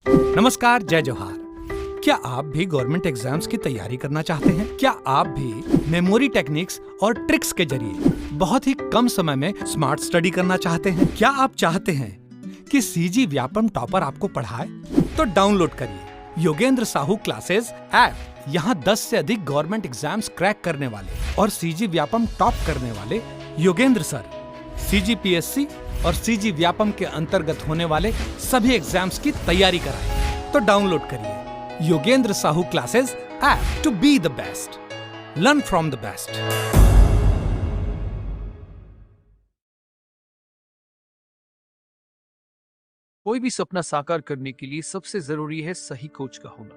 नमस्कार, जय जोहार। क्या आप भी गवर्नमेंट एग्जाम्स की तैयारी करना चाहते हैं? क्या आप भी मेमोरी टेक्निक्स और ट्रिक्स के जरिए बहुत ही कम समय में स्मार्ट स्टडी करना चाहते हैं? क्या आप चाहते हैं कि सीजी व्यापम टॉपर आपको पढ़ाए? तो डाउनलोड करिए योगेंद्र साहू क्लासेस ऐप। यहाँ 10 से अधिक गवर्नमेंट एग्जाम्स क्रैक करने वाले और सीजी व्यापम टॉप करने वाले योगेंद्र सर सीजीपीएससी और सीजी व्यापम के अंतर्गत होने वाले सभी एग्जाम्स की तैयारी कराएं। तो डाउनलोड करिए Yogendra Sahu classes app to be the best, learn from the best. कोई भी सपना साकार करने के लिए सबसे जरूरी है सही कोच का होना।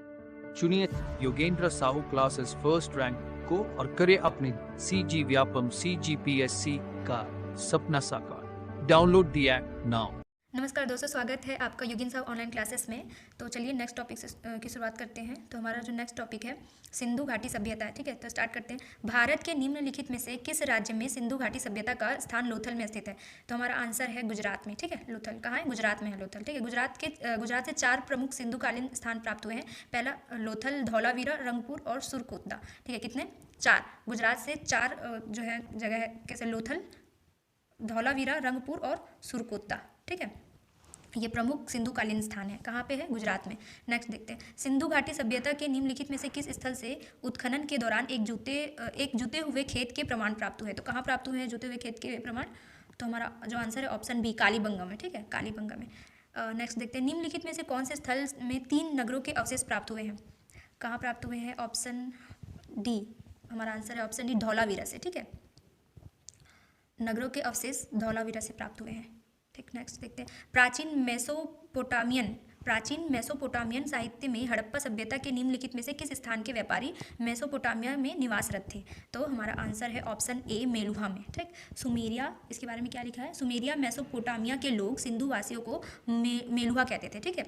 चुनिए Yogendra Sahu classes first rank को और करे अपने सीजी व्यापम सीजीपीएससी का सपना साकार। Download the app now. नमस्कार दोस्तों, स्वागत है आपका योगेंद्र साहू ऑनलाइन क्लासेस में। तो चलिए नेक्स्ट टॉपिक की शुरुआत करते हैं। तो हमारा जो नेक्स्ट टॉपिक है सिंधु घाटी सभ्यता है। ठीक है, तो स्टार्ट करते हैं। भारत के निम्नलिखित में से किस राज्य में सिंधु घाटी सभ्यता का स्थान लोथल में स्थित है? तो हमारा आंसर है गुजरात में। ठीक है, लोथल कहाँ है? गुजरात में है लोथल। ठीक है, गुजरात से 4 प्रमुख सिंधुकालीन स्थान प्राप्त हुए हैं। पहला लोथल, धौलावीरा, रंगपुर और सुरकोतला। ठीक है, कितने? 4। गुजरात से 4 जो है जगह है, कैसे? लोथल, धौलावीरा, रंगपुर और सुरकोतला। ठीक है, ये प्रमुख सिंधुकालीन स्थान है। कहाँ पे है? गुजरात में। नेक्स्ट देखते हैं, सिंधु घाटी सभ्यता के निम्नलिखित में से किस स्थल से उत्खनन के दौरान एक जुते हुए खेत के प्रमाण प्राप्त हुए? तो कहाँ प्राप्त हुए हैं जुते हुए खेत के प्रमाण? तो हमारा जो आंसर है ऑप्शन बी, कालीबंगा में। ठीक है, कालीबंगा में। नेक्स्ट देखते हैं, निम्नलिखित में से कौन से स्थल में 3 नगरों के अवशेष प्राप्त हुए हैं? कहाँ प्राप्त हुए हैं? ऑप्शन डी, हमारा आंसर है ऑप्शन डी, धौलावीरा से। ठीक है, नगरों के अवशेष धौलावीरा से प्राप्त हुए हैं। ठीक, नेक्स्ट देखते हैं, प्राचीन मेसोपोटामियन साहित्य में हड़प्पा सभ्यता के निम्नलिखित में से किस स्थान के व्यापारी मेसोपोटामिया में निवासरत थे? तो हमारा आंसर है ऑप्शन ए, मेलुहा में। ठीक, सुमेरिया, इसके बारे में क्या लिखा है? सुमेरिया मेसोपोटामिया के लोग सिंधु वासियों को मेलुहा कहते थे। ठीक है,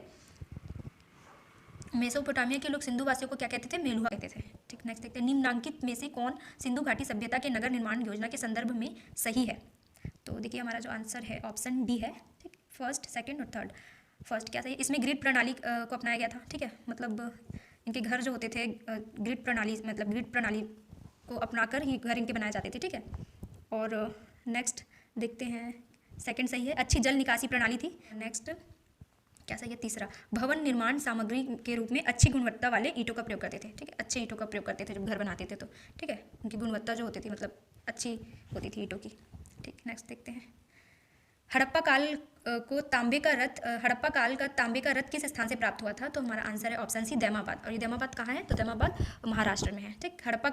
मेसोपोटामिया के लोग सिंधु वासियों को क्या कहते थे? मेलुहा कहते थे। ठीक, नेक्स्ट देखते हैं, निम्नलिखित में से कौन सिंधु घाटी सभ्यता के नगर निर्माण योजना के संदर्भ में सही है? तो देखिए हमारा जो आंसर है ऑप्शन डी है। ठीक, फर्स्ट, सेकंड और थर्ड। फर्स्ट क्या सही है? इसमें ग्रिड प्रणाली को अपनाया गया था। ठीक है, मतलब इनके घर जो होते थे ग्रिड प्रणाली को अपनाकर ही घर इनके बनाए जाते थे। ठीक है, और नेक्स्ट देखते हैं, सेकंड सही है, अच्छी जल निकासी प्रणाली थी। नेक्स्ट क्या सही है? तीसरा, भवन निर्माण सामग्री के रूप में अच्छी गुणवत्ता वाले ईंटों का प्रयोग करते थे। ठीक है, अच्छे ईंटों का प्रयोग करते थे जब घर बनाते थे तो। ठीक है, उनकी गुणवत्ता जो होती थी मतलब अच्छी होती थी ईंटों की। ठीक, नेक्स्ट देखते हैं, हड़प्पा काल का तांबे का रथ किस स्थान से प्राप्त हुआ था? तो हमारा आंसर है ऑप्शन सी, दैमाबाद। और ये दैमाबाद कहाँ है? तो दैमाबाद महाराष्ट्र में है। ठीक, हड़प्पा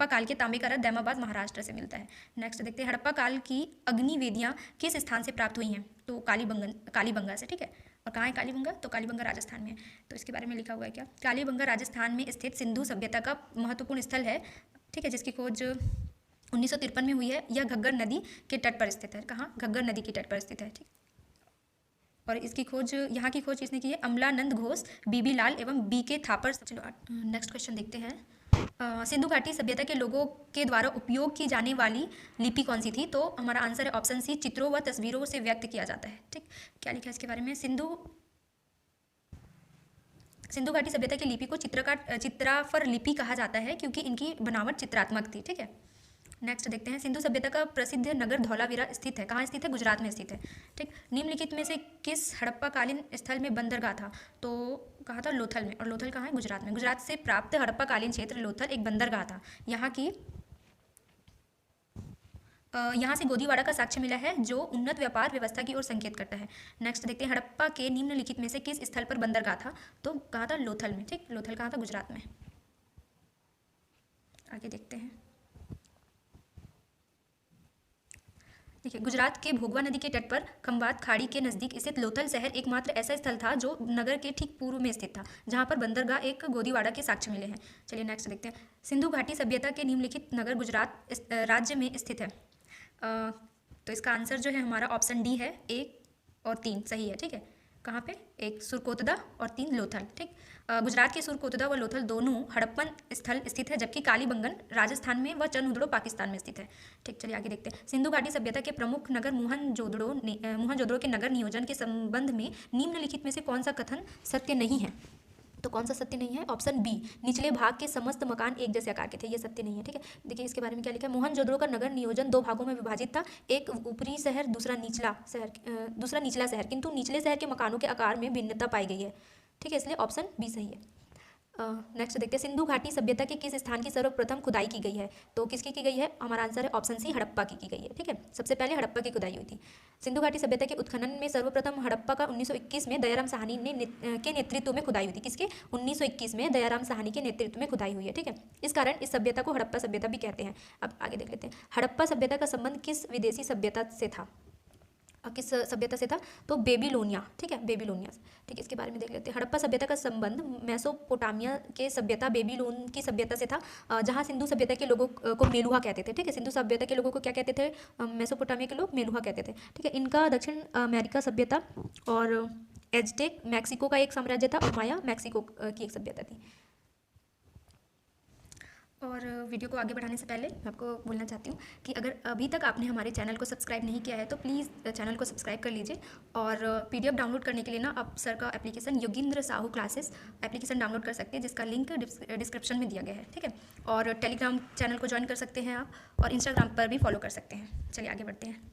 काल के तांबे का रथ दैमाबाद महाराष्ट्र से मिलता है। नेक्स्ट देखते हैं, हड़प्पा काल की अग्निवेदियाँ किस स्थान से प्राप्त हुई हैं? तो कालीबंगा से। ठीक है, और कहाँ है कालीबंगा? तो कालीबंगा राजस्थान में है। तो इसके बारे में लिखा हुआ है क्या? कालीबंगा राजस्थान में स्थित सिंधु सभ्यता का महत्वपूर्ण स्थल है। ठीक है, जिसकी खोज 1953 में हुई है। यह घग्गर नदी के तट पर स्थित है। कहाँ? घग्गर नदी के तट पर स्थित है। ठीक, और इसकी खोज, यहाँ की खोज किसने की है? अमलानंद घोष, बीबी लाल एवं बी के थापर। चलो नेक्स्ट क्वेश्चन देखते हैं, सिंधु घाटी सभ्यता के लोगों के द्वारा उपयोग की जाने वाली लिपि कौन सी थी? तो हमारा आंसर है ऑप्शन सी, चित्रों व तस्वीरों से व्यक्त किया जाता है। ठीक, क्या लिखा है इसके बारे में? सिंधु घाटी सभ्यता की लिपि को चित्राफर लिपि कहा जाता है क्योंकि इनकी बनावट चित्रात्मक थी। ठीक है, नेक्स्ट देखते हैं, सिंधु सभ्यता का प्रसिद्ध नगर धौलावीरा स्थित है। कहाँ स्थित है? गुजरात में स्थित है। ठीक, निम्नलिखित में से किस हड़प्पाकालीन स्थल में बंदरगाह था? तो कहा था? लोथल में। और लोथल कहाँ है? गुजरात में। गुजरात से प्राप्त हड़प्पाकालीन क्षेत्र लोथल एक बंदरगाह था। यहाँ से गोदीवाड़ा का साक्ष्य मिला है जो उन्नत व्यापार व्यवस्था की ओर संकेत करता है। नेक्स्ट देखते हैं, हड़प्पा के निम्नलिखित में से किस स्थल पर बंदरगाह था? तो कहा था? लोथल में। ठीक, लोथल कहाँ था? गुजरात में। आगे देखते हैं, देखिए गुजरात के भोगवा नदी के तट पर खंबात खाड़ी के नज़दीक स्थित लोथल शहर एकमात्र ऐसा स्थल था जो नगर के ठीक पूर्व में स्थित था, जहां पर बंदरगाह एक गोदीवाड़ा के साक्ष्य मिले हैं। चलिए नेक्स्ट देखते हैं, सिंधु घाटी सभ्यता के निम्नलिखित नगर गुजरात राज्य में स्थित है। तो इसका आंसर जो है हमारा ऑप्शन डी है, 1 और 3 सही है। ठीक है, कहाँ पे, एक सुरकोतदा और 3 लोथल, ठीक। गुजरात के सुरकोतदा व लोथल दोनों हड़प्पन स्थल स्थित है, जबकि कालीबंगन राजस्थान में व चंदहुदड़ो पाकिस्तान में स्थित है, ठीक। चलिए आगे देखते हैं। सिंधु घाटी सभ्यता के प्रमुख नगर मोहनजोदड़ो के नगर नियोजन के संबंध में निम्नलिखित में से कौन सा कथन सत्य नहीं है? तो कौन सा सत्य नहीं है? ऑप्शन बी, निचले भाग के समस्त मकान एक जैसे आकार के थे, ये सत्य नहीं है, ठीक है। देखिए इसके बारे में क्या लिखा है। मोहनजोदड़ो का नगर नियोजन 2 भागों में विभाजित था, एक ऊपरी शहर, दूसरा निचला शहर, किंतु निचले शहर के मकानों के आकार में भिन्नता पाई गई है, ठीक है, इसलिए ऑप्शन बी सही है। नेक्स्ट देखते हैं, सिंधु घाटी सभ्यता के किस स्थान की सर्वप्रथम खुदाई की गई है? तो किसकी की गई है? हमारा आंसर है ऑप्शन सी, हड़प्पा की गई है, ठीक है। सबसे पहले हड़प्पा की खुदाई हुई थी। सिंधु घाटी सभ्यता के उत्खनन में सर्वप्रथम हड़प्पा का 1921 में दयाराम साहनी के नेतृत्व में खुदाई हुई थी। किसके? 1921 में दयाराम साहनी के नेतृत्व में खुदाई हुई है, ठीक है। इस कारण इस सभ्यता को हड़प्पा सभ्यता भी कहते हैं। अब आगे देख लेते हैं, हड़प्पा सभ्यता का संबंध किस विदेशी सभ्यता से था? किस सभ्यता से था? तो बेबीलोनिया, ठीक है, बेबीलोनिया, ठीक है। इसके बारे में देख लेते हैं। हड़प्पा सभ्यता का संबंध मेसोपोटामिया के सभ्यता बेबीलोन की सभ्यता से था, जहां सिंधु सभ्यता के लोगों को मेलुहा कहते थे, ठीक है। सिंधु सभ्यता के लोगों को क्या कहते थे? मेसोपोटामिया के लोग मेलुहा कहते थे, ठीक है। इनका दक्षिण अमेरिका सभ्यता और एज़टेक मैक्सिको का एक साम्राज्य था, और माया मैक्सिको की एक सभ्यता थी। और वीडियो को आगे बढ़ाने से पहले मैं आपको बोलना चाहती हूँ कि अगर अभी तक आपने हमारे चैनल को सब्सक्राइब नहीं किया है तो प्लीज़ चैनल को सब्सक्राइब कर लीजिए। और PDF डाउनलोड करने के लिए ना आप सर का application Yogendra Sahu classes application download कर सकते हैं, जिसका लिंक डिस्क्रिप्शन में दिया गया है, ठीक है। और टेलीग्राम चैनल को ज्वाइन कर सकते हैं आप, और इंस्टाग्राम पर भी फॉलो कर सकते हैं। चलिए आगे बढ़ते हैं।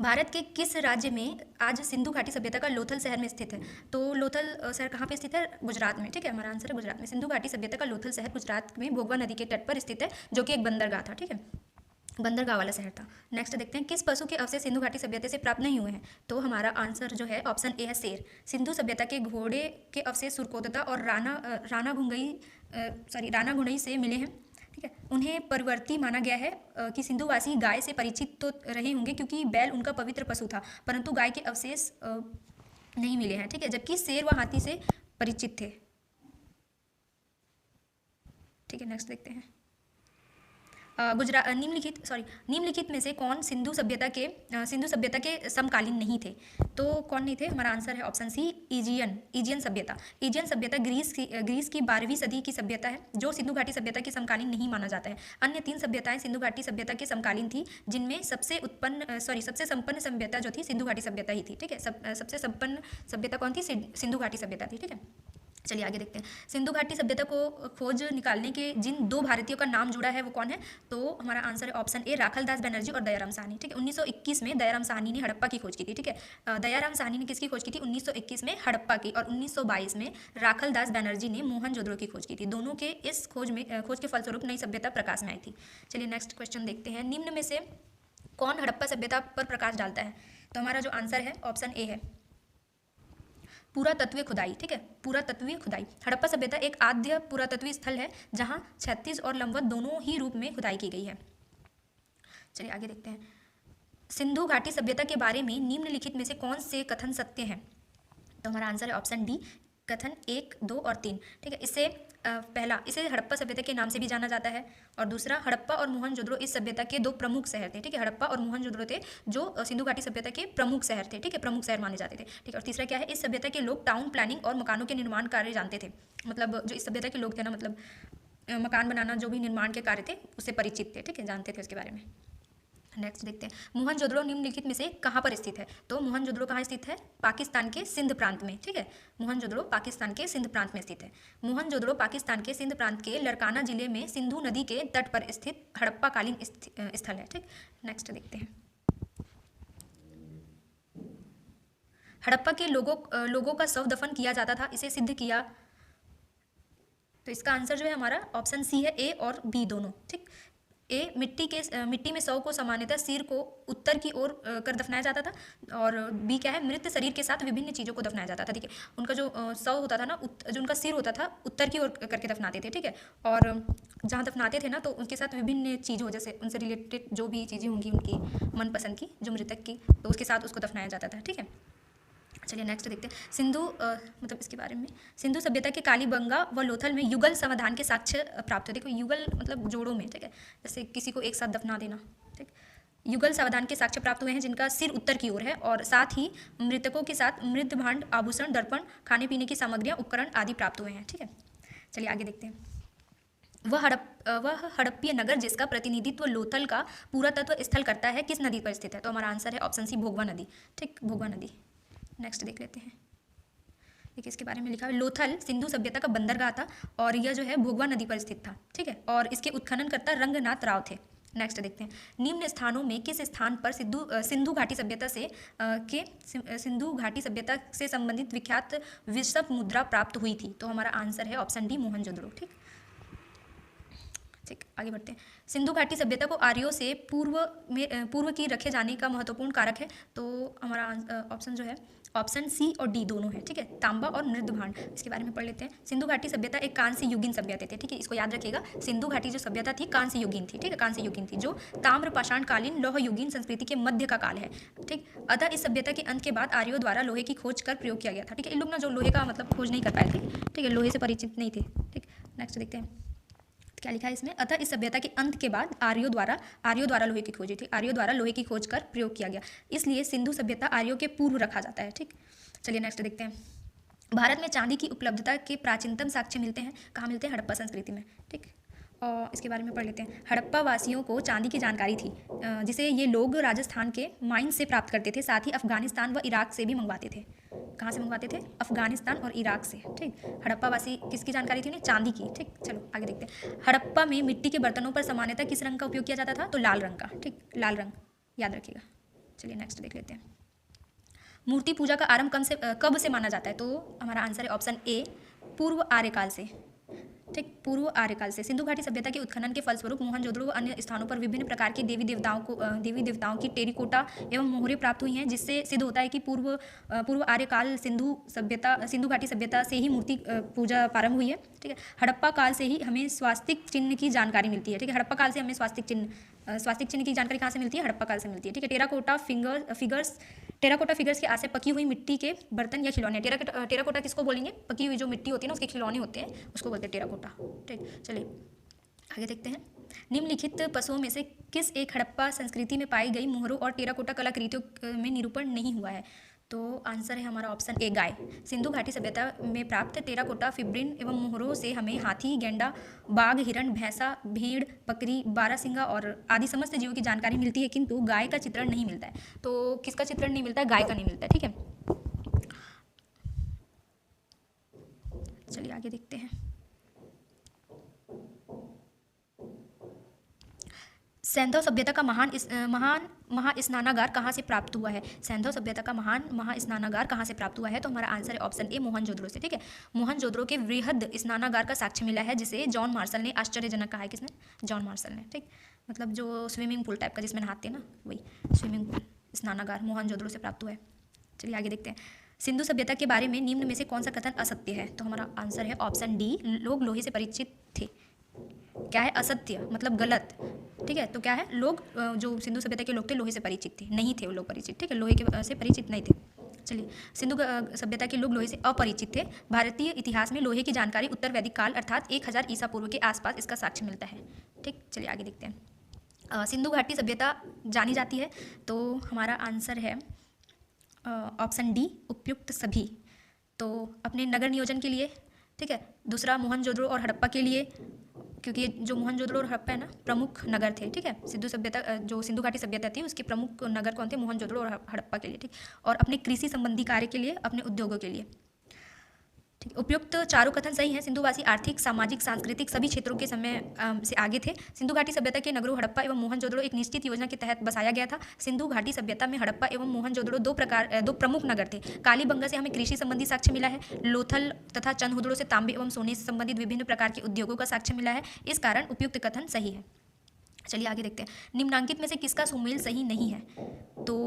भारत के किस राज्य में आज सिंधु घाटी सभ्यता का लोथल शहर में स्थित है? तो लोथल शहर कहाँ पे स्थित है? गुजरात में, ठीक है। हमारा आंसर है गुजरात में। सिंधु घाटी सभ्यता का लोथल शहर गुजरात में भोगवा नदी के तट पर स्थित है, जो कि एक बंदरगाह था, ठीक है, बंदरगाह वाला शहर था। नेक्स्ट देखते हैं, किस पशु के अवशेष सिंधु घाटी सभ्यता से प्राप्त नहीं हुए हैं? तो हमारा आंसर जो है ऑप्शन ए है, शेर। सिंधु सभ्यता के घोड़े के अवशेष सुरकोतता और राना घुंडई से मिले हैं, ठीक है। उन्हें परिवर्ती माना गया है कि सिंधुवासी गाय से परिचित तो रहे होंगे, क्योंकि बैल उनका पवित्र पशु था, परंतु गाय के अवशेष नहीं मिले हैं, ठीक है, जबकि शेर व हाथी से परिचित थे, ठीक है। नेक्स्ट देखते हैं, निम्नलिखित में से कौन सिंधु सभ्यता के समकालीन नहीं थे? तो कौन नहीं थे? हमारा आंसर है ऑप्शन सी, इजियन सभ्यता। इजियन सभ्यता ग्रीस की 12वीं सदी की सभ्यता है, जो सिंधु घाटी सभ्यता के समकालीन नहीं माना जाता है। अन्य 3 सभ्यताएं सिंधु घाटी सभ्यता के समकालीन थी, जिनमें सबसे संपन्न सभ्यता जो थी सिंधु घाटी सभ्यता ही थी, ठीक है। सबसे संपन्न सभ्यता कौन थी? सिंधु घाटी सभ्यता थी, ठीक है। चलिए आगे देखते हैं, सिंधु घाटी सभ्यता को खोज निकालने के जिन 2 भारतीयों का नाम जुड़ा है वो कौन है? तो हमारा आंसर है ऑप्शन ए, राखल दास बनर्जी और दयाराम साहनी, ठीक है। 1921 में दयाराम साहनी ने हड़प्पा की खोज की थी, ठीक है। दयाराम साहनी ने किसकी खोज की थी? 1921 में हड़प्पा की, और 1922 में राखल दास बनर्जी ने मोहनजोदड़ो की खोज की थी। दोनों के इस खोज के फलस्वरूप नई सभ्यता प्रकाश में आई थी। चलिए नेक्स्ट क्वेश्चन देखते हैं, निम्न में से कौन हड़प्पा सभ्यता पर प्रकाश डालता है? तो हमारा जो आंसर है ऑप्शन ए है, पुरातत्वीय खुदाई, ठीक है, पुरातत्वीय खुदाई। हड़प्पा सभ्यता एक आद्य पुरातत्वीय स्थल है, जहां क्षैतिज और लंबवत दोनों ही रूप में खुदाई की गई है। चलिए आगे देखते हैं, सिंधु घाटी सभ्यता के बारे में निम्नलिखित में से कौन से कथन सत्य हैं? तो हमारा आंसर है ऑप्शन डी, कथन 1, 2 और 3, ठीक है। इससे पहला, इसे हड़प्पा सभ्यता के नाम से भी जाना जाता है, और दूसरा, हड़प्पा और मोहनजोदड़ो इस सभ्यता के 2 प्रमुख शहर थे, ठीक है। हड़प्पा और मोहनजोदड़ो थे जो सिंधु घाटी सभ्यता के प्रमुख शहर थे, ठीक है, प्रमुख शहर माने जाते थे, ठीक है। और तीसरा क्या है? इस सभ्यता के लोग टाउन प्लानिंग और मकानों के निर्माण कार्य जानते थे, मतलब जो इस सभ्यता के लोग थे ना, मतलब मकान बनाना, जो भी निर्माण के कार्य थे उससे परिचित थे, ठीक है, जानते थे उसके बारे में। नेक्स्ट देखते हैं, मोहनजोदड़ो निम्नलिखित में से कहाँ पर स्थित है? तो मोहनजोदड़ो कहाँ स्थित है? पाकिस्तान के सिंध प्रांत में, ठीक है। मोहनजोदड़ो पाकिस्तान के सिंध प्रांत में स्थित है। मोहनजोदड़ो पाकिस्तान के सिंध प्रांत के लड़काना जिले में सिंधु नदी के तट पर स्थित हड़प्पाकालीन स्थल है, ठीक। नेक्स्ट देखते हैं, हड़प्पा के लोगों का शव दफन किया जाता था, इसे सिद्ध किया। तो इसका आंसर जो है हमारा ऑप्शन सी है, ए और बी दोनों, ठीक। ए, मिट्टी में शव को सामान्यतः सिर को उत्तर की ओर कर दफनाया जाता था, और बी क्या है? मृत शरीर के साथ विभिन्न चीज़ों को दफनाया जाता था, ठीक है। उनका जो शव होता था ना, जो उनका सिर होता था उत्तर की ओर करके दफनाते थे, ठीक है। और जहाँ दफनाते थे ना, तो उनके साथ विभिन्न चीज़ों, जैसे उनसे रिलेटेड जो भी चीज़ें होंगी उनकी मनपसंद की, जो मृतक की, तो उसके साथ उसको दफनाया जाता था, ठीक है। चलिए नेक्स्ट देखते हैं, मतलब इसके बारे में, सिंधु सभ्यता के कालीबंगा व लोथल में युगल समाधान के साक्ष्य प्राप्त हुए। देखो युगल मतलब जोड़ों में, ठीक है, जैसे किसी को एक साथ दफना देना, ठीक। युगल सावधान के साक्ष्य प्राप्त हुए हैं जिनका सिर उत्तर की ओर है, और साथ ही मृतकों के साथ मृद भांड, आभूषण, दर्पण, खाने पीने की सामग्रियां, उपकरण आदि प्राप्त हुए हैं। ठीक है, चलिए आगे देखते हैं। वह हड़प्पीय नगर जिसका प्रतिनिधित्व लोथल का पुरातत्व स्थल करता है किस नदी पर स्थित है? तो हमारा आंसर है ऑप्शन सी, भोगवा नदी। ठीक, भोगवा नदी। नेक्स्ट देख लेते हैं। एक इसके बारे में लिखा है, लोथल सिंधु सभ्यता का बंदरगाह था और यह जो है भोगवा नदी पर स्थित था। ठीक है, और इसके उत्खननकर्ता रंगनाथ राव थे। नेक्स्ट देखते हैं, निम्न स्थानों में किस स्थान पर सिंधु घाटी सभ्यता सिंधु घाटी सभ्यता से संबंधित विख्यात विषम मुद्रा प्राप्त हुई थी? तो हमारा आंसर है ऑप्शन डी, मोहनजोदड़ो। ठीक, आगे बढ़ते हैं। सिंधु घाटी सभ्यता को आर्यों से पूर्व की रखे जाने का महत्वपूर्ण कारक है, तो हमारा ऑप्शन जो है ऑप्शन सी और डी दोनों है। ठीक है, तांबा और मृद भांड, इसके बारे में पढ़ लेते हैं। सिंधु घाटी सभ्यता एक कांस्य युगीन सभ्यता थी। ठीक है, इसको याद रखिएगा, सिंधु घाटी जो सभ्यता थी कांस्य युगीन थी। ठीक है, कांस्य युगीन थी जो ताम्र पाषाण कालीन लौह युगीन संस्कृति के मध्य का काल है। ठीक, अतः इस सभ्यता के अंत के बाद आर्यों द्वारा लोहे की खोज कर प्रयोग किया गया था। ठीक है, इन लोग ना जो लोहे का मतलब खोज नहीं कर पाए थे। ठीक है, लोहे से परिचित नहीं थे। ठीक, नेक्स्ट देखते हैं क्या लिखा है इसमें। अतः इस सभ्यता के अंत के बाद आर्यों द्वारा लोहे की खोज थी, आर्यों द्वारा लोहे की खोज कर प्रयोग किया गया, इसलिए सिंधु सभ्यता आर्यों के पूर्व रखा जाता है। ठीक, चलिए नेक्स्ट देखते हैं। भारत में चांदी की उपलब्धता के प्राचीनतम साक्ष्य मिलते हैं, कहाँ मिलते हैं? हड़प्पा संस्कृति में। ठीक, और इसके बारे में पढ़ लेते हैं। हड़प्पा वासियों को चांदी की जानकारी थी, जिसे ये लोग राजस्थान के माइन से प्राप्त करते थे, साथ ही अफगानिस्तान व इराक से भी मंगवाते थे। कहाँ से मंगवाते थे? अफगानिस्तान और इराक से। ठीक, हड़प्पा वासी किसकी जानकारी थी उन्हें? चांदी की। ठीक, चलो आगे देखते हैं। हड़प्पा में मिट्टी के बर्तनों पर सामान्यतः किस रंग का उपयोग किया जाता था? तो लाल रंग का। ठीक, लाल रंग याद रखिएगा। चलिए नेक्स्ट देख लेते हैं। मूर्ति पूजा का आरंभ कब से माना जाता है? तो हमारा आंसर है ऑप्शन ए, पूर्व आर्यकाल से। ठीक, पूर्व आर्यकाल से। सिंधु घाटी सभ्यता के उत्खनन के फलस्वरूप मोहनजोदड़ो व अन्य स्थानों पर विभिन्न प्रकार के देवी देवताओं की टेरिकोटा एवं मोहरें प्राप्त हुई हैं, जिससे सिद्ध होता है कि पूर्व आर्यकाल सिंधु घाटी सभ्यता से ही मूर्ति पूजा प्रारंभ हुई है। ठीक है, हड़प्पा काल से ही हमें स्वास्तिक चिन्ह की जानकारी मिलती है। ठीक है, हड़प्पा काल से हमें स्वास्तिक चिन्ह की जानकारी कहाँ से मिलती है? हड़प्पा काल से मिलती है। ठीक है, टेराकोटा फिगर्स के आस पकी हुई मिट्टी के बर्तन या खिलौने। टेराकोटा किसको बोलेंगे? पकी हुई जो मिट्टी होती है ना, उसके खिलौने होते हैं, उसको बोलते हैं टेराकोटा। ठीक, चलिए आगे देखते हैं। निम्नलिखित पशुओं में से किस एक हड़प्पा संस्कृति में पाई गई मोहरों और टेराकोटा कलाकृतियों में निरूपण नहीं हुआ है? तो आंसर है हमारा ऑप्शन ए, गाय। सिंधु घाटी सभ्यता में प्राप्त टेराकोटा फिब्रिन एवं मोहरों से हमें हाथी, गेंडा, बाघ, हिरण, भैंसा, भेड़, बकरी, बारहसिंगा और आदि समस्त जीवों की जानकारी मिलती है, किंतु गाय का चित्रण नहीं मिलता है। तो किसका चित्रण नहीं मिलता है? गाय का नहीं मिलता है। ठीक है, चलिए आगे देखते हैं। सैंधव सभ्यता का महान महास्नानागार कहाँ से प्राप्त हुआ है? सैंधव सभ्यता का महान महास्नानागार कहाँ से प्राप्त हुआ है? तो हमारा आंसर है ऑप्शन ए, मोहनजोदड़ो से। ठीक है, मोहनजोदड़ो के वृहद स्नानागार का साक्ष्य मिला है, जिसे जॉन मार्शल ने आश्चर्यजनक कहा है। किसने? जॉन मार्शल ने। ठीक, मतलब जो स्विमिंग पूल टाइप का जिसमें नहाते हैं ना, वही स्विमिंग पूल स्नानागार मोहनजोदड़ो से प्राप्त हुआ है। चलिए आगे देखते हैं। सिंधु सभ्यता के बारे में निम्न में से कौन सा कथन असत्य है? तो हमारा आंसर है ऑप्शन डी, लोग लोहे से परिचित थे। क्या है? असत्य मतलब गलत। ठीक है, तो क्या है? लोग जो सिंधु सभ्यता के लोग थे लोहे से परिचित थे, नहीं थे वो लोग परिचित। ठीक है, लोहे के से परिचित नहीं थे। चलिए, सिंधु सभ्यता के लोग लोहे से अपरिचित थे। भारतीय इतिहास में लोहे की जानकारी उत्तर वैदिक काल अर्थात 1000 ईसा पूर्व के आसपास इसका साक्ष्य मिलता है। ठीक, चलिए आगे देखते हैं। सिंधु घाटी सभ्यता जानी जाती है, तो हमारा आंसर है ऑप्शन डी, उपयुक्त सभी। तो अपने नगर नियोजन के लिए, ठीक है, दूसरा मोहनजोदड़ो और हड़प्पा के लिए, क्योंकि जो मोहनजोदड़ो और हड़प्पा है ना, प्रमुख नगर थे। ठीक है, जो सिंधु घाटी सभ्यता थी उसके प्रमुख नगर कौन थे? मोहनजोदड़ो और हड़प्पा के लिए। ठीक, और अपने कृषि संबंधी कार्य के लिए, अपने उद्योगों के लिए। ठीक, उपयुक्त चारों कथन सही हैं। सिंधुवासी आर्थिक, सामाजिक, सांस्कृतिक सभी क्षेत्रों के समय से आगे थे। सिंधु घाटी सभ्यता के नगरों हड़प्पा एवं मोहनजोदड़ो एक निश्चित योजना के तहत बसाया गया था। सिंधु घाटी सभ्यता में हड़प्पा एवं मोहनजोदड़ो दो प्रमुख नगर थे। कालीबंगा से हमें कृषि संबंधी साक्ष्य मिला है। लोथल तथा चंदहुदड़ो से तांबे एवं सोने से संबंधित विभिन्न प्रकार के उद्योगों का साक्ष्य मिला है। इस कारण उपयुक्त कथन सही है। चलिए आगे देखते हैं। निम्नांकित में से किसका सुमेल सही नहीं है? तो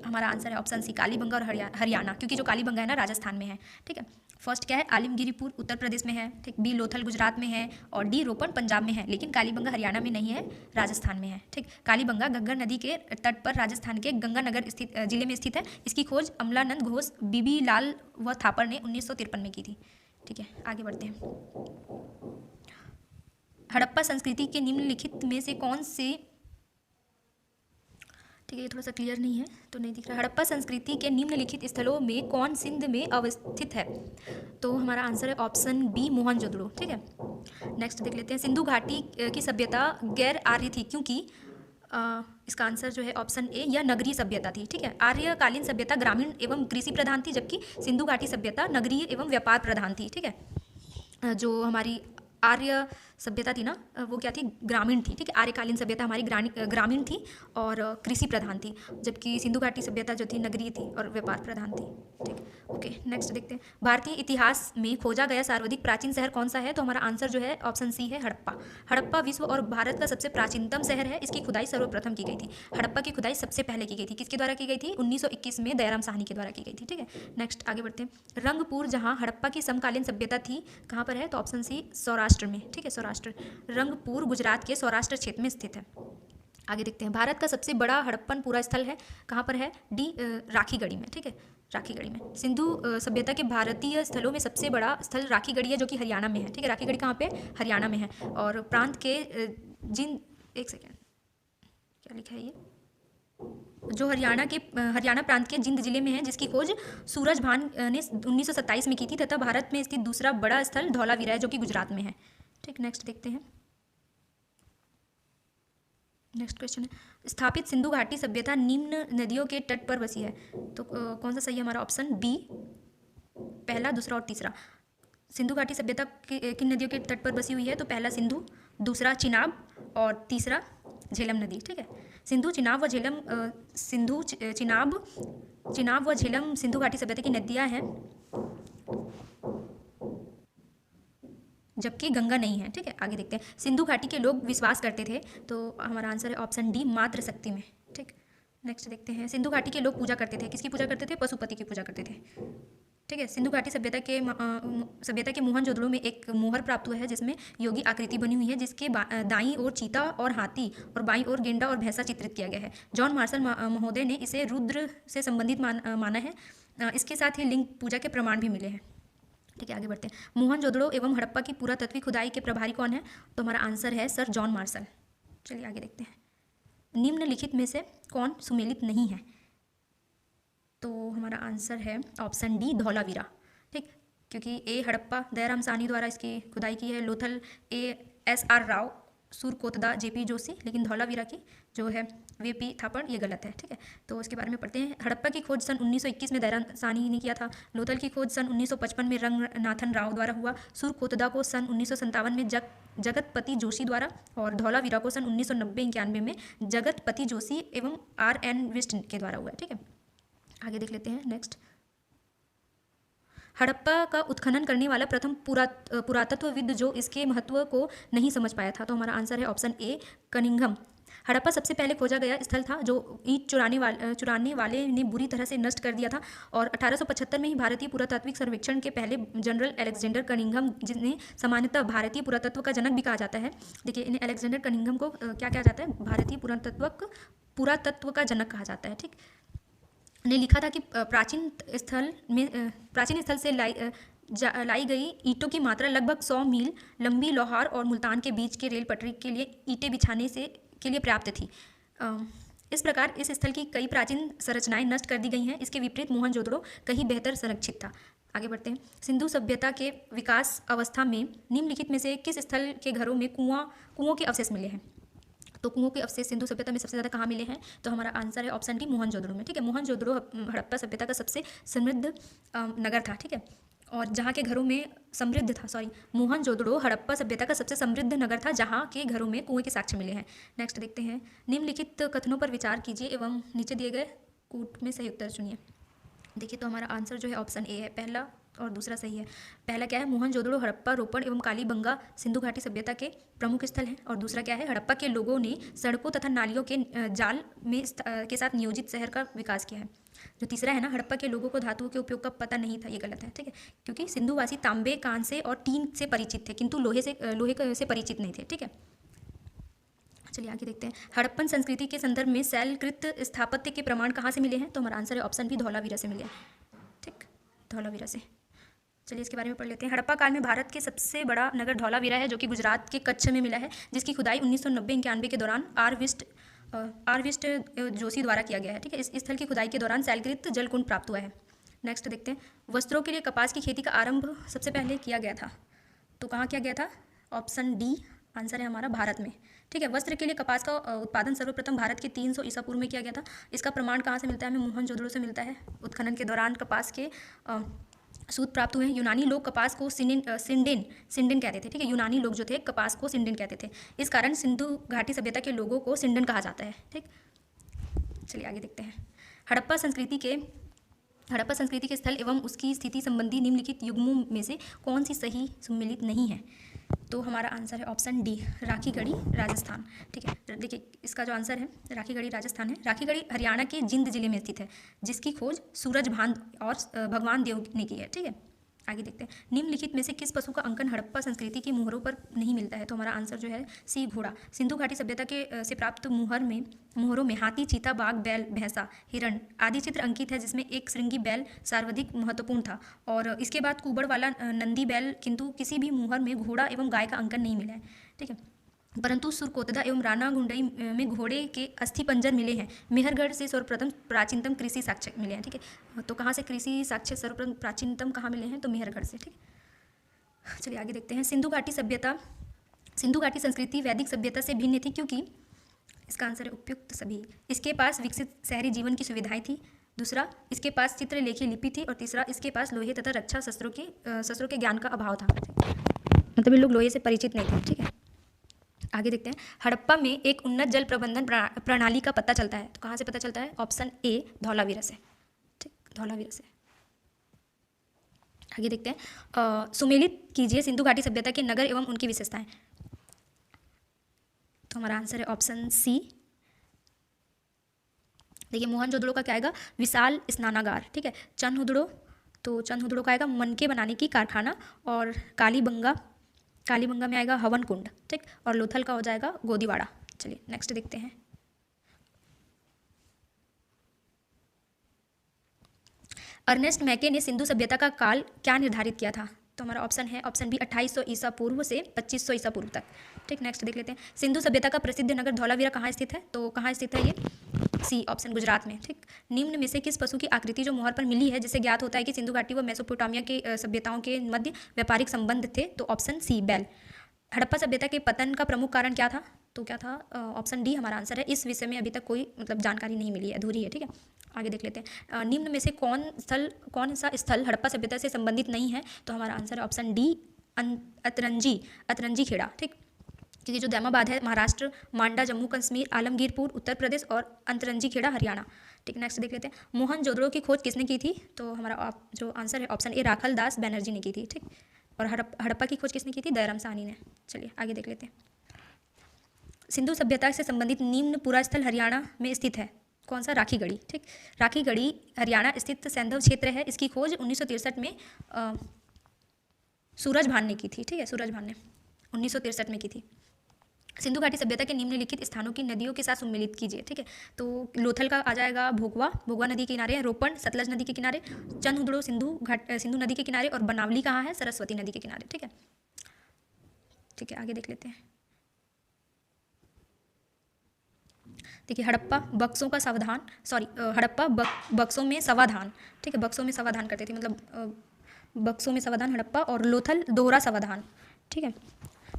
हमारा आंसर है ऑप्शन सी, कालीबंगा और हरियाणा, क्योंकि जो कालीबंगा है ना राजस्थान में है। ठीक है, फर्स्ट क्या है? आलमगीरपुर उत्तर प्रदेश में है। ठीक, बी लोथल गुजरात में है, और डी रोपण पंजाब में है, लेकिन कालीबंगा हरियाणा में नहीं है, राजस्थान में है। ठीक, कालीबंगा घग्गर नदी के तट पर राजस्थान के गंगानगर जिले में स्थित है। इसकी खोज अमलानंद घोष, बीबी लाल व थापर ने 1953 में की थी। ठीक है, आगे बढ़ते हैं। हड़प्पा संस्कृति के निम्नलिखित में से कौन से ठीक है, ये थोड़ा सा क्लियर नहीं है तो नहीं दिख रहा। हड़प्पा संस्कृति के निम्नलिखित स्थलों में कौन सिंध में अवस्थित है? तो हमारा आंसर है ऑप्शन बी, मोहनजोदड़ो। ठीक है, नेक्स्ट देख लेते हैं। सिंधु घाटी की सभ्यता गैर आर्य थी क्योंकि इसका आंसर जो है ऑप्शन ए, यह नगरीय सभ्यता थी। ठीक है, आर्यकालीन सभ्यता ग्रामीण एवं कृषि प्रधान थी, जबकि सिंधु घाटी सभ्यता नगरीय एवं व्यापार प्रधान थी। ठीक है, जो हमारी आर्य सभ्यता थी ना, वो क्या थी? ग्रामीण थी। ठीक है, आर्यकालीन सभ्यता हमारी ग्रामीण थी और कृषि प्रधान थी, जबकि सिंधु घाटी सभ्यता जो थी नगरीय थी और व्यापार प्रधान थी। ठीक, ओके, नेक्स्ट देखते हैं। भारतीय इतिहास में खोजा गया सर्वाधिक प्राचीन शहर कौन सा है? तो हमारा आंसर जो है ऑप्शन सी है, हड़प्पा। हड़प्पा विश्व और भारत का सबसे प्राचीनतम शहर है। इसकी खुदाई सर्वप्रथम की गई थी। हड़प्पा की खुदाई सबसे पहले की गई थी। किसके द्वारा की गई थी? 1921 में दयाराम साहनी के द्वारा की गई थी। ठीक है, नेक्स्ट आगे बढ़ते हैं। रंगपुर, जहाँ हड़प्पा की समकालीन सभ्यता थी, कहाँ पर है? तो ऑप्शन सी, सौराष्ट्र में। ठीक है, सौराष्ट्र, रंगपुर गुजरात के सौराष्ट्र क्षेत्र में स्थित है। आगे देखते हैं। भारत का सबसे बड़ा हड़प्पन पूरा स्थल है, कहाँ पर है? डी, राखीगढ़ी में। ठीक है, राखीगढ़ी में। सिंधु सभ्यता के भारतीय स्थलों में सबसे बड़ा स्थल राखीगढ़ी है, जो कि हरियाणा में है। ठीक है, राखीगढ़ी कहाँ पे? हरियाणा में है। और प्रांत के एक सेकेंड, क्या लिखा है ये? जो हरियाणा प्रांत के जिंद जिले में है, जिसकी खोज सूरजभान ने 1927 में की थी, तथा भारत में स्थित दूसरा बड़ा स्थल धौलावीरा है, जो कि गुजरात में है। ठीक, नेक्स्ट देखते हैं। नेक्स्ट क्वेश्चन है, स्थापित सिंधु घाटी सभ्यता निम्न नदियों के तट पर बसी है। तो कौन सा सही है? हमारा ऑप्शन बी, पहला, दूसरा और तीसरा। सिंधु घाटी सभ्यता किन नदियों के तट पर बसी हुई है? तो पहला सिंधु, दूसरा चिनाब और तीसरा झेलम नदी। ठीक है, सिंधु, चिनाब व झेलम चिनाब व झेलम सिंधु घाटी सभ्यता की नदियां हैं, जबकि गंगा नहीं है। ठीक है, आगे देखते हैं। सिंधु घाटी के लोग विश्वास करते थे, तो हमारा आंसर है ऑप्शन डी, मातृ शक्ति में। ठीक, नेक्स्ट देखते हैं। सिंधु घाटी के लोग पूजा करते थे, किसकी पूजा करते थे? पशुपति की पूजा करते थे। ठीक है, सिंधु घाटी सभ्यता के मोहनजोदड़ो में एक मोहर प्राप्त हुआ है, जिसमें योगी आकृति बनी हुई है, जिसके दाईं ओर चीता और हाथी और बाईं ओर गेंडा और भैंसा चित्रित किया गया है। जॉन मार्शल महोदय ने इसे रुद्र से संबंधित माना है। इसके साथ ही लिंग पूजा के प्रमाण भी मिले हैं। ठीक है, आगे बढ़ते हैं। मोहनजोदड़ो एवं हड़प्पा की पुरातत्विक खुदाई के प्रभारी कौन है? तो हमारा आंसर है सर जॉन मार्शल। चलिए आगे देखते हैं। निम्नलिखित में से कौन सुमेलित नहीं है? तो हमारा आंसर है ऑप्शन डी, धौलावीरा। ठीक, क्योंकि ए हड़प्पा दयाराम साहनी द्वारा इसकी खुदाई की है, लोथल ASR राव, सुरकोतदा JP जोशी, लेकिन धौलावीरा की जो है VP थापड़, ये गलत है। ठीक है, तो इसके बारे में पढ़ते हैं। हड़प्पा की खोज सन 1921 में दयाराम साहनी ने किया था। लोथल की खोज सन 1955 में रंगनाथन राव द्वारा हुआ। सुरकोतदा को सन 1957 में जगतपति जोशी द्वारा, और धौलावीरा को सन 1990-91 में जगतपति जोशी एवं RN विष्ट के द्वारा हुआ। ठीक है, आगे देख लेते हैं। नेक्स्ट, हड़प्पा का उत्खनन करने वाला प्रथम पुरातत्वविद जो इसके महत्व को नहीं समझ पाया था, तो हमारा आंसर है ऑप्शन ए, कनिंघम। हड़प्पा सबसे पहले खोजा गया स्थल था जो ईंट चुराने वाले ने बुरी तरह से नष्ट कर दिया था, और 1875 में ही भारतीय पुरातात्विक सर्वेक्षण के पहले जनरल अलेक्जेंडर कनिंघम, जिन्हें सामान्यतः भारतीय पुरातत्व का जनक भी कहा जाता है। देखिए, इन्हें अलेक्जेंडर कनिंघम को क्या कहा जाता है? भारतीय पुरातत्व का जनक कहा जाता है। ठीक, ने लिखा था कि प्राचीन स्थल से लाई गई ईंटों की मात्रा लगभग 100 मील लंबी लोहार और मुल्तान के बीच के रेल पटरी के लिए ईंटें बिछाने के लिए पर्याप्त थी। इस प्रकार इस स्थल की कई प्राचीन संरचनाएं नष्ट कर दी गई हैं। इसके विपरीत मोहनजोदड़ो कहीं बेहतर संरक्षित था। आगे बढ़ते हैं। सिंधु सभ्यता के विकास अवस्था में निम्नलिखित में से किस स्थल के घरों में कुओं के अवशेष मिले हैं? तो कुओं के अवशेष सिंधु सभ्यता में सबसे ज़्यादा कहाँ मिले हैं? तो हमारा आंसर है ऑप्शन डी, मोहनजोदड़ो में। ठीक है, मोहनजोदड़ो हड़प्पा सभ्यता का सबसे समृद्ध नगर था। ठीक है, और जहाँ के घरों में मोहनजोदड़ो हड़प्पा सभ्यता का सबसे समृद्ध नगर था, जहाँ के घरों में कुएं के साक्ष्य मिले हैं। नेक्स्ट देखते हैं। निम्नलिखित कथनों पर विचार कीजिए एवं नीचे दिए गए कूट में सही उत्तर चुनिए। देखिए, तो हमारा आंसर जो है ऑप्शन ए है, पहला और दूसरा सही है। पहला क्या है? मोहनजोदड़ो हड़प्पा, रोपड़ एवं कालीबंगा सिंधु घाटी सभ्यता के प्रमुख स्थल हैं। और दूसरा क्या है? हड़प्पा के लोगों ने सड़कों तथा नालियों के जाल में के साथ नियोजित शहर का विकास किया है। जो तीसरा है ना, हड़प्पा के लोगों को धातुओं के उपयोग का पता नहीं था, ये गलत है। ठीक है, क्योंकि सिंधुवासी तांबे, कांसे और टीन से परिचित थे, किंतु लोहे से परिचित नहीं थे। ठीक है, चलिए आगे देखते हैं। हड़प्पन संस्कृति के संदर्भ में शैलकृत स्थापत्य के प्रमाण कहाँ से मिले हैं? तो हमारा आंसर है ऑप्शन बी, धौलावीरा से मिले हैं। ठीक, धौलावीरा से। चलिए इसके बारे में पढ़ लेते हैं। हड़प्पा काल में भारत के सबसे बड़ा नगर धौलावीरा है, जो कि गुजरात के कच्छ में मिला है, जिसकी खुदाई 1990-91 के दौरान R विष्ट आरविस्ट जोशी द्वारा किया गया है। ठीक है, इस स्थल की खुदाई के दौरान सैलकृत जल कुंड प्राप्त हुआ है। नेक्स्ट देखते हैं, वस्त्रों के लिए कपास की खेती का आरंभ सबसे पहले किया गया था, तो कहाँ किया गया था? ऑप्शन डी आंसर है हमारा, भारत में। ठीक है, वस्त्र के लिए कपास का उत्पादन सर्वप्रथम भारत के 300 ईसा पूर्व में किया गया था। इसका प्रमाण कहाँ से मिलता है? हमें मोहनजोदड़ो से मिलता है। उत्खनन के दौरान कपास के सूत प्राप्त हुए हैं। यूनानी लोग कपास को सिंडेन कहते थे। ठीक है, यूनानी लोग जो थे कपास को सिंडेन कहते थे। इस कारण सिंधु घाटी सभ्यता के लोगों को सिंडेन कहा जाता है। ठीक, चलिए आगे देखते हैं। हड़प्पा संस्कृति के स्थल एवं उसकी स्थिति संबंधी निम्नलिखित युग्मों में से कौन सी सही सम्मिलित नहीं है? तो हमारा आंसर है ऑप्शन डी, राखीगढ़ी, राजस्थान। ठीक है, देखिए इसका जो आंसर है राखीगढ़ी राजस्थान है। राखीगढ़ी हरियाणा के जिंद जिले में स्थित है, जिसकी खोज सूरजभान और भगवान देव ने की है। ठीक है, आगे देखते हैं, निम्नलिखित में से किस पशु का अंकन हड़प्पा संस्कृति की मुहरों पर नहीं मिलता है? तो हमारा आंसर जो है सी, घोड़ा। सिंधु घाटी सभ्यता के से प्राप्त मुहरों में हाथी, चीता, बाघ, बैल, भैंसा, हिरण आदि चित्र अंकित है, जिसमें एक श्रृंगी बैल सर्वाधिक महत्वपूर्ण था और इसके बाद कुबड़ वाला नंदी बैल, किंतु किसी भी मुहर में घोड़ा एवं गाय का अंकन नहीं मिला है। ठीक है, परंतु सुरकोतदा एवं राणा गुंडई में घोड़े के अस्थि पंजर मिले हैं। मेहरगढ़ से सर्वप्रथम प्राचीनतम कृषि साक्ष्य मिले हैं। ठीक है, तो कहाँ से कृषि साक्ष्य सर्वप्रथम प्राचीनतम कहाँ मिले हैं? तो मेहरगढ़ से। ठीक है, चलिए आगे देखते हैं। सिंधु घाटी संस्कृति वैदिक सभ्यता से भिन्न थी क्योंकि, इसका आंसर है उपयुक्त सभी। इसके पास विकसित शहरी जीवन की सुविधाएं थी। दूसरा, इसके पास चित्रलेखी लिपि थी। और तीसरा, इसके पास लोहे तथा रक्षा शस्त्रों के ज्ञान का अभाव था। मतलब ये लोग लोहे से परिचित नहीं थे। ठीक है, आगे देखते हैं। हड़प्पा में एक उन्नत जल प्रबंधन प्रणाली का पता चलता है, तो कहाँ से पता चलता है? ऑप्शन ए, धौलावीरा से। ठीक, धौलावीरा से। आगे देखते हैं, सुमेलित कीजिए सिंधु घाटी सभ्यता के नगर एवं उनकी विशेषताएं। तो हमारा आंसर है ऑप्शन सी। देखिए मोहनजोदड़ो का क्या आएगा? विशाल स्नानागार। ठीक है, चंदहुदड़ो का आएगा मनके बनाने की कारखाना। और कालीबंगा में आएगा हवन कुंड। ठीक, और लोथल का हो जाएगा गोदीवाड़ा। चलिए नेक्स्ट देखते हैं। अर्नेस्ट मैके ने सिंधु सभ्यता का काल क्या निर्धारित किया था? तो हमारा ऑप्शन है ऑप्शन बी, 2800 ईसा पूर्व से 2500 ईसा पूर्व तक। ठीक, नेक्स्ट देख लेते हैं। सिंधु सभ्यता का प्रसिद्ध नगर धौलावीरा कहाँ स्थित है? तो कहाँ स्थित है ये? सी, ऑप्शन गुजरात में। ठीक, निम्न में से किस पशु की आकृति जो मोहर पर मिली है, जिससे ज्ञात होता है कि सिंधु घाटी व मेसोपोटामिया के सभ्यताओं के मध्य व्यापारिक संबंध थे? तो ऑप्शन सी, बैल। हड़प्पा सभ्यता के पतन का प्रमुख कारण क्या था? तो क्या था? ऑप्शन डी हमारा आंसर है। इस विषय में अभी तक कोई जानकारी नहीं मिली है, अधूरी है। ठीक है, आगे देख लेते हैं। निम्न में से कौन सा स्थल हड़प्पा सभ्यता से संबंधित नहीं है? तो हमारा आंसर है ऑप्शन डी, अतरंजी खेड़ा। ठीक, क्योंकि जो दैमाबाद है महाराष्ट्र, मांडा जम्मू कश्मीर, आलमगीरपुर उत्तर प्रदेश और अंतरंजी खेड़ा हरियाणा। ठीक, नेक्स्ट देख लेते हैं। मोहनजोदड़ो की खोज किसने की थी? तो हमारा जो आंसर है ऑप्शन ए, राखल दास बनर्जी ने की थी। ठीक, और हड़प्पा की खोज किसने की थी? दयाराम साहनी ने। चलिए आगे देख लेते हैं। सिंधु सभ्यता से संबंधित निम्न पूरा स्थल हरियाणा में स्थित है, कौन सा? राखीगढ़ी। ठीक, राखीगढ़ी हरियाणा स्थित सैंधव क्षेत्र है। इसकी खोज 1963 में सूरजभान ने की थी। ठीक है, सूरजभान ने 1963 में की थी। सिंधु घाटी सभ्यता के निम्नलिखित स्थानों की नदियों के साथ सम्मिलित कीजिए। ठीक है, तो लोथल का आ जाएगा भोगवा नदी के किनारे, रोपण सतलज नदी के किनारे, चंदहुदड़ो सिंधु नदी के किनारे, और बनावली कहाँ है? सरस्वती नदी के किनारे। ठीक है, आगे देख लेते हैं। देखिए हड़प्पा बक्सों में सावधान। ठीक है, बक्सों में सावधान करते थे, मतलब बक्सों में सावधान हड़प्पा। और लोथल दोहरा सावधान। ठीक है,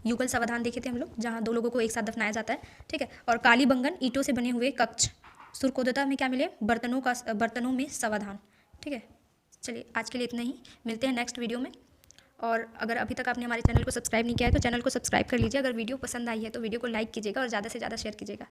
युगल सावधान देखे थे हम लोग, जहाँ दो लोगों को एक साथ दफनाया जाता है। ठीक है, और कालीबंगन ईंटों से बने हुए कक्ष। सुरकोदता में क्या मिले? बर्तनों में सावधान। ठीक है, चलिए आज के लिए इतना ही, मिलते हैं नेक्स्ट वीडियो में। और अगर अभी तक आपने हमारे चैनल को सब्सक्राइब नहीं किया है तो चैनल को सब्सक्राइब कर लीजिए। अगर वीडियो पसंद आई है तो वीडियो को लाइक कीजिएगा और ज़्यादा से ज़्यादा शेयर कीजिएगा।